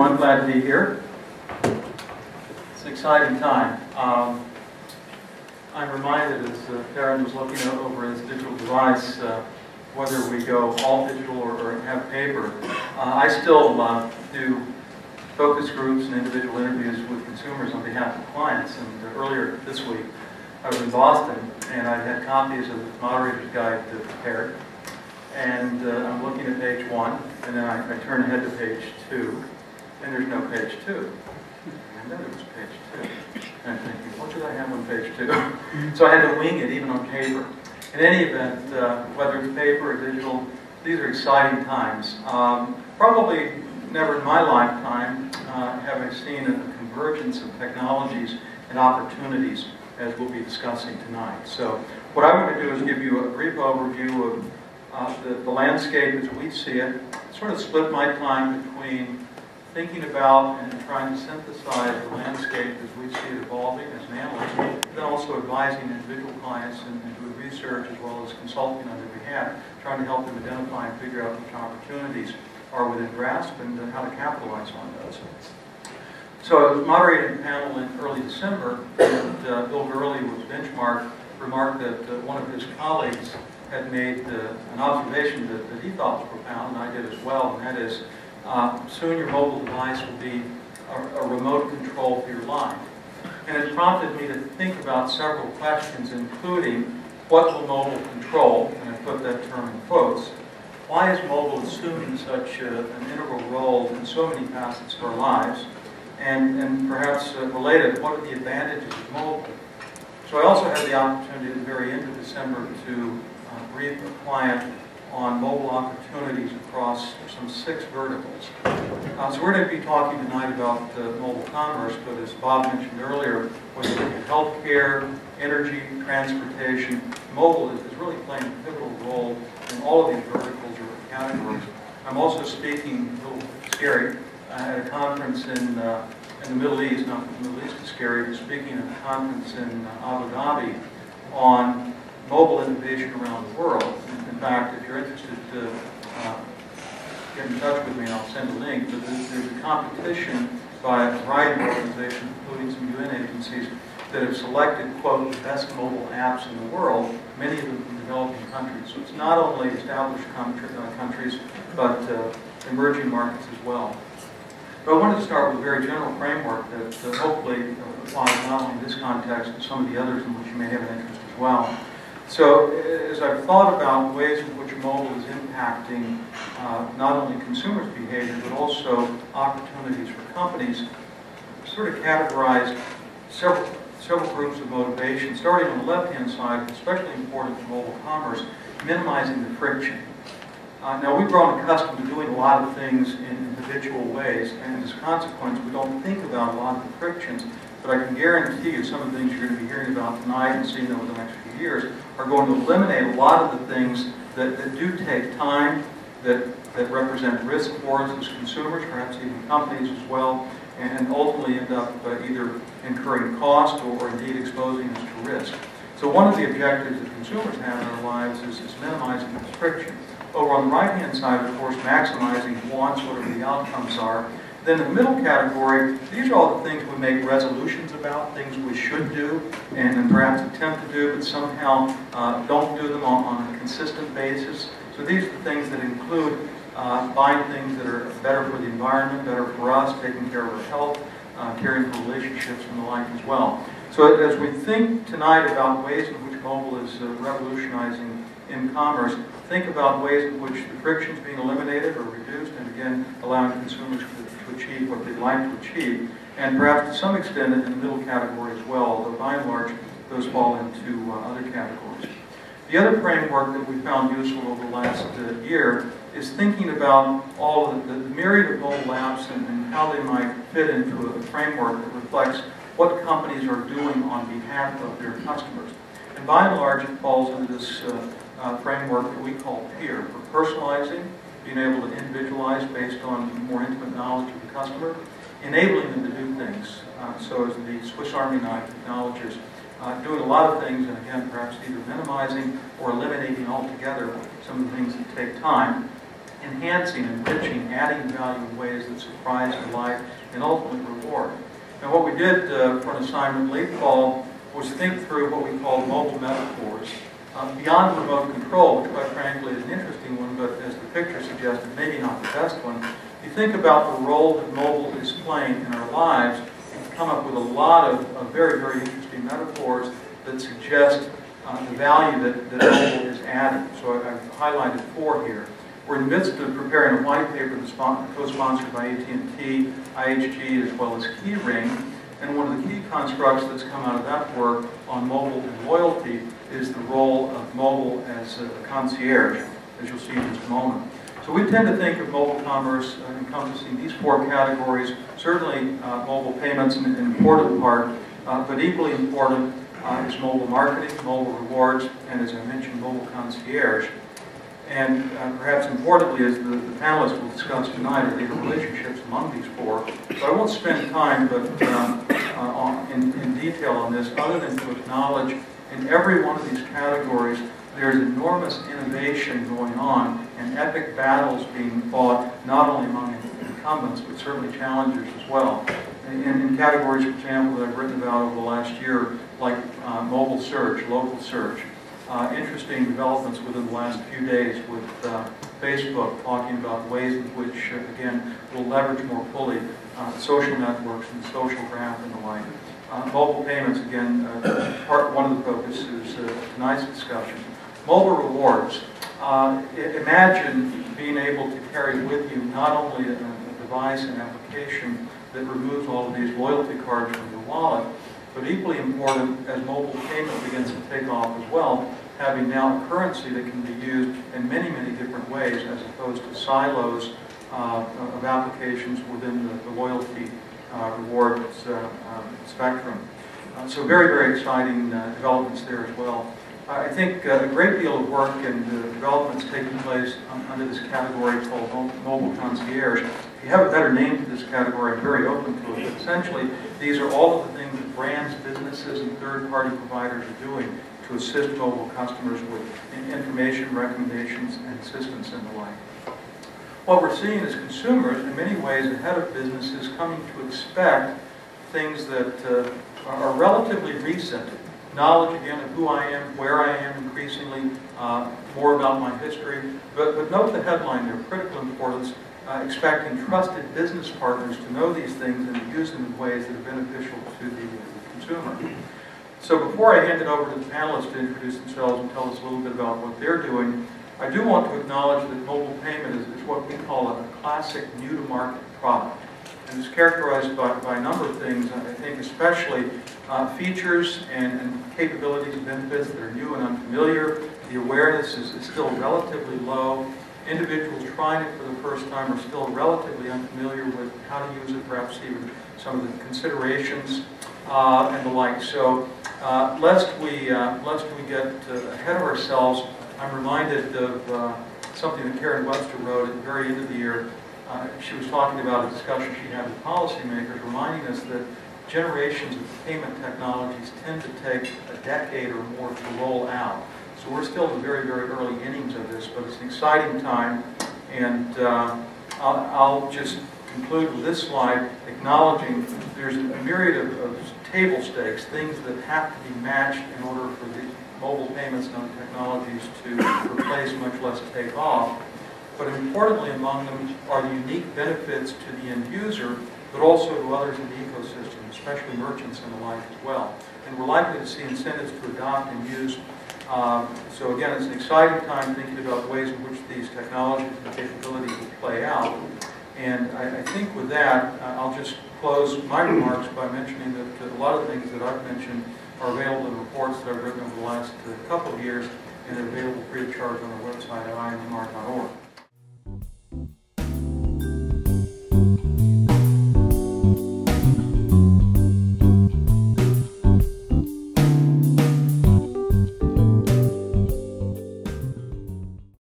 everyone. Glad to be here. It's an exciting time. I'm reminded as Darren was looking over his digital device, whether we go all digital or have paper. I still do focus groups and individual interviews with consumers on behalf of clients. And earlier this week, I was in Boston, and I had copies of the Moderator's Guide prepared. And I'm looking at page 1, and then I turn ahead to page 2, and there's no page 2. And then there was page 2. And I'm thinking, what should I have on page 2? So I had to wing it, even on paper. In any event, whether it's paper or digital, these are exciting times. Probably never in my lifetime have I seen a convergence of technologies and opportunities, as we'll be discussing tonight. So what I want to do is give you a brief overview of the landscape as we see it, sort of split my time between thinking about and trying to synthesize the landscape as we see it evolving as an analyst, but then also advising individual clients and doing research as well as consulting on their behalf, trying to help them identify and figure out which opportunities are within grasp and how to capitalize on those. So I was moderating a panel in early December, and Bill Gurley was benchmarked, remarked that one of his colleagues had made an observation that he thought was profound, and I did as well, and that is, soon your mobile device will be a remote control for your life. And it prompted me to think about several questions, including, what will mobile control? And I put that term in quotes. Why is mobile assuming such an integral role in so many facets of our lives? And perhaps related, what are the advantages of mobile? So I also had the opportunity at the very end of December to brief a client on mobile opportunities across some 6 verticals. So we're going to be talking tonight about mobile commerce, but as Bob mentioned earlier, whether you look at healthcare, energy, transportation, mobile is really playing a pivotal role in all of these verticals or categories. I'm also speaking, a little scary, at a conference in the Middle East, not that the Middle East is scary, but speaking at a conference in Abu Dhabi on mobile innovation around the world. In fact, if you're interested to get in touch with me, and I'll send a link, but there's a competition by a variety of organizations, including some UN agencies, that have selected, quote, the best mobile apps in the world, many of them from developing countries. So it's not only established countries, but emerging markets as well. But I wanted to start with a very general framework that hopefully applies not only in this context, but some of the others in which you may have an interest as well. So as I've thought about ways in which mobile is impacting not only consumers' behavior, but also opportunities for companies, I've sort of categorized several groups of motivation, starting on the left-hand side, especially important for mobile commerce, minimizing the friction. Now, we've grown accustomed to doing a lot of things in habitual ways, and as a consequence, we don't think about a lot of the frictions, but I can guarantee you some of the things you're going to be hearing about tonight and seeing over the next few years are going to eliminate a lot of the things that do take time, that represent risk for us as consumers, perhaps even companies as well, and ultimately end up either incurring cost or indeed exposing us to risk. So one of the objectives that consumers have in our lives is minimizing this friction. Over on the right-hand side, of course, maximizing wants, whatever the outcomes are. Then in the middle category, these are all the things we make resolutions about, things we should do and perhaps attempt to do, but somehow don't do them on a consistent basis. So these are the things that include buying things that are better for the environment, better for us, taking care of our health, caring for relationships and the like as well. So as we think tonight about ways in which mobile is revolutionizing in commerce, think about ways in which the friction is being eliminated or reduced, and again, allowing consumers to achieve what they'd like to achieve, and perhaps to some extent in the middle category as well, although by and large, those fall into other categories. The other framework that we found useful over the last year is thinking about all of the myriad of mobile apps and how they might fit into a framework that reflects what companies are doing on behalf of their customers. And by and large, it falls into this framework that we call peer, for personalizing, being able to individualize based on more intimate knowledge of the customer, enabling them to do things. So as the Swiss Army knife acknowledges, doing a lot of things, and again, perhaps either minimizing or eliminating altogether some of the things that take time. enhancing, enriching, adding value in ways that surprise, delight, and ultimately reward. And what we did for an assignment late fall was think through what we call mobile metaphors. Beyond remote control, which quite frankly is an interesting one, but as the picture suggested, maybe not the best one. You think about the role that mobile is playing in our lives, and come up with a lot of very, very interesting metaphors that suggest the value that mobile is adding. So I've highlighted 4 here. We're in the midst of preparing a white paper that's co-sponsored by AT&T, IHG, as well as Keyring. And one of the key constructs that's come out of that work on mobile and loyalty is the role of mobile as a concierge, as you'll see in just a moment. So we tend to think of mobile commerce encompassing these 4 categories. Certainly mobile payments an important part, but equally important is mobile marketing, mobile rewards, and as I mentioned, mobile concierge. And perhaps importantly, as the panelists will discuss tonight, are the relationships among these 4. So I won't spend time in detail on this, other than to acknowledge in every one of these categories there's enormous innovation going on and epic battles being fought, not only among incumbents, but certainly challengers as well. In categories, for example, that I've written about over the last year, like mobile search, local search. Interesting developments within the last few days with Facebook talking about ways in which, again, will leverage more fully social networks and social graph and the like. Mobile payments, again, one of the focuses of tonight's discussion. Mobile rewards. Imagine being able to carry with you not only a device and application that removes all of these loyalty cards from your wallet, but equally important, as mobile payment begins to take off as well, having now a currency that can be used in many, many different ways, as opposed to silos of applications within the loyalty rewards spectrum. So very, very exciting developments there as well. I think a great deal of work and developments taking place under this category called mobile concierge. If you have a better name for this category, I'm very open to it. But essentially, these are all of the things that brands, businesses, and third-party providers are doing to assist mobile customers with information, recommendations, and assistance and the like. What we're seeing is consumers, in many ways ahead of businesses, coming to expect things that are relatively recent. Knowledge, again, of who I am, where I am, increasingly more about my history. But note the headline there, critical importance, expecting trusted business partners to know these things and to use them in ways that are beneficial to the consumer. So before I hand it over to the panelists to introduce themselves and tell us a little bit about what they're doing, I do want to acknowledge that mobile payment is what we call a classic new-to-market product. And it's characterized by a number of things, I think especially features and capabilities and benefits that are new and unfamiliar. The awareness is still relatively low. Individuals trying it for the first time are still relatively unfamiliar with how to use it, perhaps even some of the considerations and the like. So lest we get ahead of ourselves, I'm reminded of something that Karen Webster wrote at the very end of the year. She was talking about a discussion she had with policymakers, reminding us that generations of payment technologies tend to take a decade or more to roll out. So we're still in the very, very early innings of this, but it's an exciting time. And I'll just conclude with this slide, acknowledging there's a myriad of table stakes, things that have to be matched in order for the mobile payments and other technologies to replace, much less take off. But importantly among them are the unique benefits to the end user, but also to others in the ecosystem, especially merchants and the like as well. And we're likely to see incentives to adopt and use. So again, it's an exciting time thinking about ways in which these technologies and capabilities will play out. And I think with that, I'll just close my remarks by mentioning that a lot of the things that I've mentioned are available in reports that I've written over the last couple of years, and they're available free of charge on our website at immr.org.